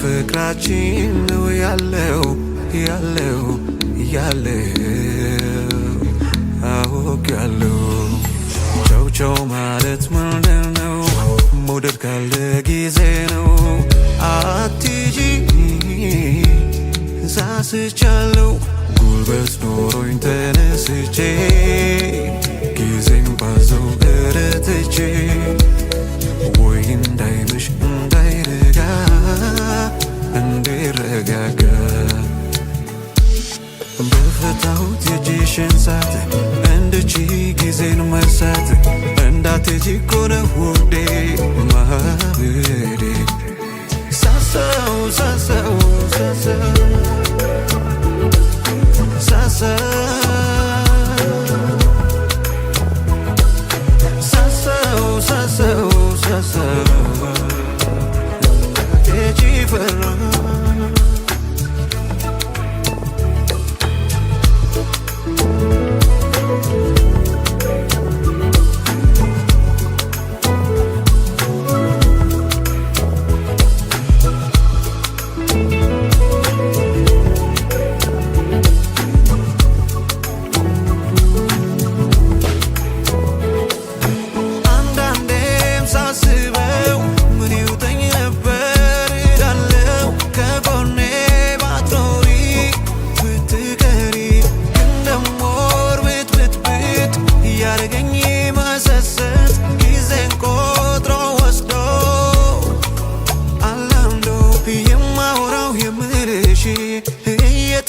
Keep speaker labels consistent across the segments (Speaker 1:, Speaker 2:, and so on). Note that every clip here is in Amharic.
Speaker 1: ፍቅራችን ነው ያለው አውቃለሁ ቻው ማለት ምንድነው መውደድ ካለ ጊዜ ነው አትጂ ሳስቻለሁ ጉልበት ኖሮኝ ተነስቼ ጊዜን ባዘው እረትቼ ወይ እንዳይመሽ እንዳይረጋ እንዲረጋጋ በፈታሁት የእጅሽን ሰዓት እንድቺ ጊዜን መርሳት እንዳትሄጂ እኮ ነው ውዴ ማበዴ ሳሳው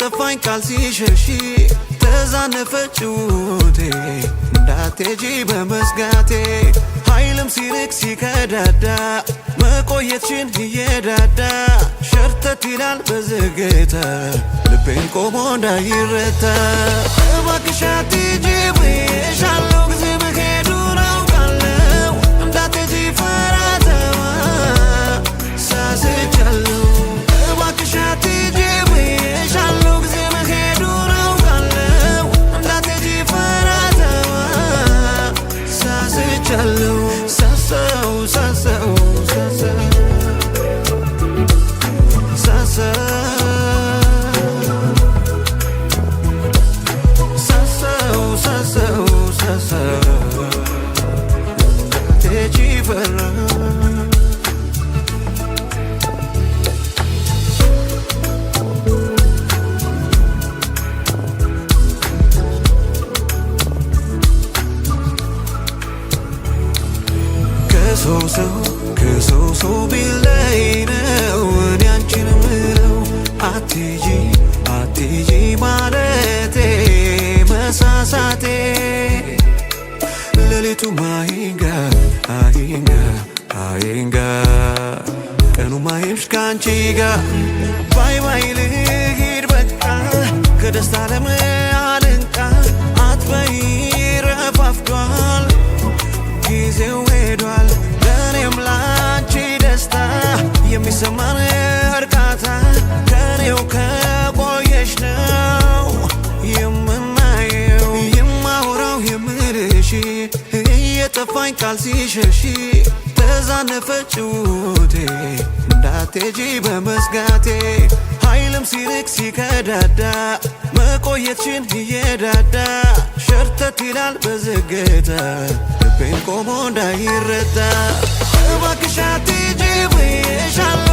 Speaker 1: ጠፋኝ ቃል ሲሸሺ ተዛነፈች ውቴ እንዳትሄጂ በመስጋቴ ኃይልም ሲርቅ ሲከዳዳ መቆየትሽን እየዳዳ ሸርተት ይላል በዝግታ ልቤን ቆሞ እንዳይረታ እባክሽ አትሂጂ ብዬሻለሁ ጊዜ መሄዱ አውቃለሁ እንዳትሄጂ ፈራተማ ሳስቻለሁ እባክሽ አትሂጂ ብዬሻለሁ ጊዜ መሄዱ አውቃለሁ እንዳትሄጂ ፈራተማ ሳስቻለሁ ሳሳው ከሰው ቢለይ ነው እኔ አንቺን ምለው አትሂጂ ማለቴ መሳሳቴ ሌሊቱ አይንጋ ቀኑ ማይምሽ ካንቺ ጋር ባይ ልሂድ በቃ ከደስታ ለማልንቃ አትበይ ረፋፍዷል ጊዜው ሄዷል ለኔም ላንቺ ደስታ የሚሰማን እርካታ ከኔው ከቆየሽ ነው የምናየው የማወራው የምልሽ እየጠፋኝ ቃል ሲሸሺ ተዛነፈች ውቴ እንዳትሄጂ በመስጋቴ ኃይልም ሲርቅ ሲከዳዳ መቆየትሽን እየዳዳ ሸርተት ይላል በዝግታ ልቤን ቆሞ እንዳይረታ እባክሽ አትሂጂ ብዬሻለሁ